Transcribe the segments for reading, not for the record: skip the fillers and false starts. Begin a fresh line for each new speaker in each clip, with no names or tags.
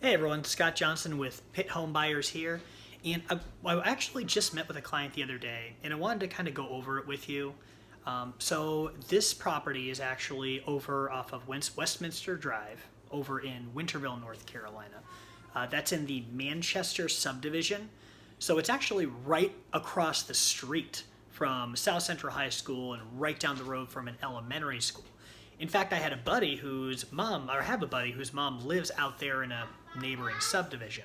Hey everyone, Scott Johnson with Pitt Home Buyers here. And I actually just met with a client the other day and I wanted to kind of go over it with you. So this property is actually over off of Westminster Drive over in Winterville, North Carolina. That's in the Manchester subdivision. So it's actually right across the street from South Central High School and right down the road from an elementary school. In fact, I had a buddy whose mom, or have a buddy whose mom lives out there in a neighboring subdivision.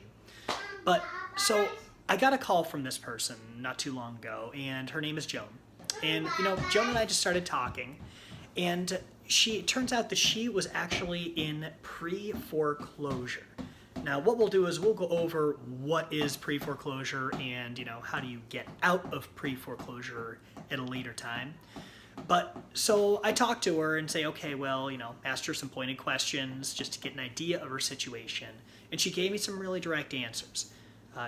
But so I got a call from this person not too long ago, and her name is Joan. And Joan and I just started talking, and it turns out that she was actually in pre-foreclosure. Now, what we'll do is we'll go over what is pre-foreclosure and how do you get out of pre-foreclosure at a later time. But so I talked to her and say, okay, well, asked her some pointed questions just to get an idea of her situation. And she gave me some really direct answers.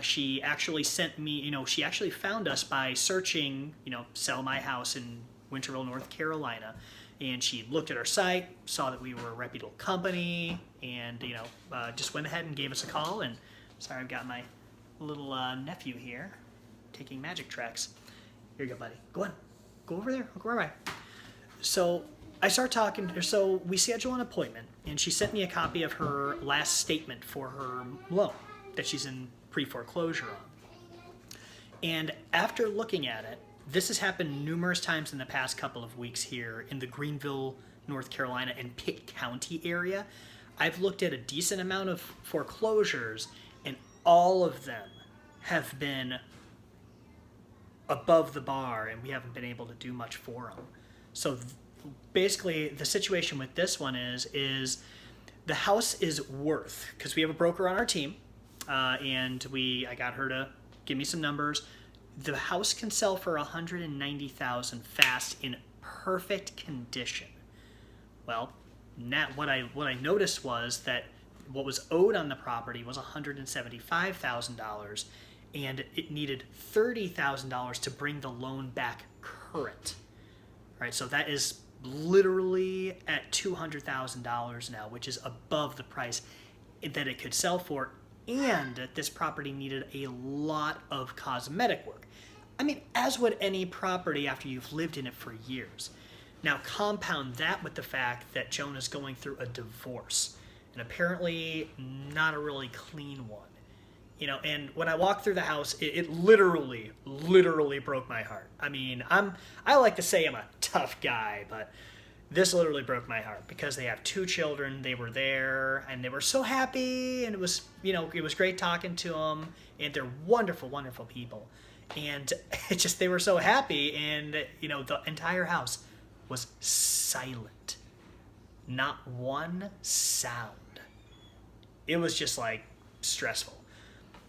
She actually sent me, she actually found us by searching, sell my house in Winterville, North Carolina. And she looked at our site, saw that we were a reputable company, and, just went ahead and gave us a call. And sorry, I've got my little nephew here taking magic tricks. Here you go, buddy. Go on. Go over there. Go right. So I start talking to her. So we schedule an appointment, and she sent me a copy of her last statement for her loan that she's in pre-foreclosure on. And after looking at it, this has happened numerous times in the past couple of weeks here in the Greenville, North Carolina, and Pitt County area. I've looked at a decent amount of foreclosures, and all of them have been above the bar, and we haven't been able to do much for them. So basically the situation with this one is the house is worth, because we have a broker on our team, and I got her to give me some numbers. The house can sell for $190,000 fast in perfect condition. Well, what I noticed was that what was owed on the property was $175,000, and it needed $30,000 to bring the loan back current. Right, so that is literally at $200,000 now, which is above the price that it could sell for, and this property needed a lot of cosmetic work. I mean, as would any property after you've lived in it for years. Now, compound that with the fact that Joan is going through a divorce, and apparently not a really clean one. And when I walked through the house, it literally broke my heart. I mean, I like to say I'm a tough guy, but this literally broke my heart because they have two children. They were there and they were so happy, and it was great talking to them, and they're wonderful, wonderful people. And they were so happy, and the entire house was silent. Not one sound. It was just like stressful.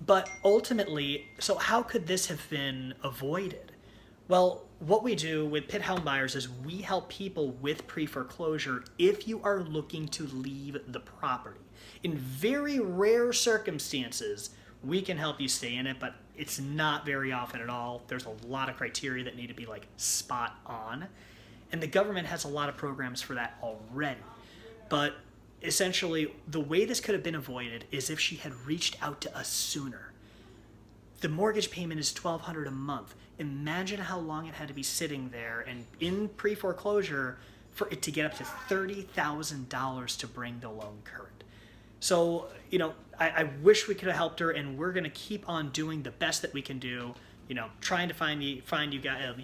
But ultimately, so how could this have been avoided? Well, what we do with Pitt Home Buyers is we help people with pre-foreclosure if you are looking to leave the property. In very rare circumstances, we can help you stay in it, but it's not very often at all. There's a lot of criteria that need to be spot on. And the government has a lot of programs for that already. But essentially, the way this could have been avoided is if she had reached out to us sooner. The mortgage payment is $1,200 a month. Imagine how long it had to be sitting there and in pre-foreclosure for it to get up to $30,000 to bring the loan current. So, I wish we could have helped her, and we're going to keep on doing the best that we can do, trying to find you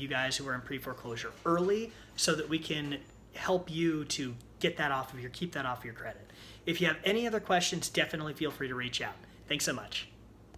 guys who are in pre-foreclosure early so that we can help you to keep that off of your credit. If you have any other questions, definitely feel free to reach out. Thanks so much.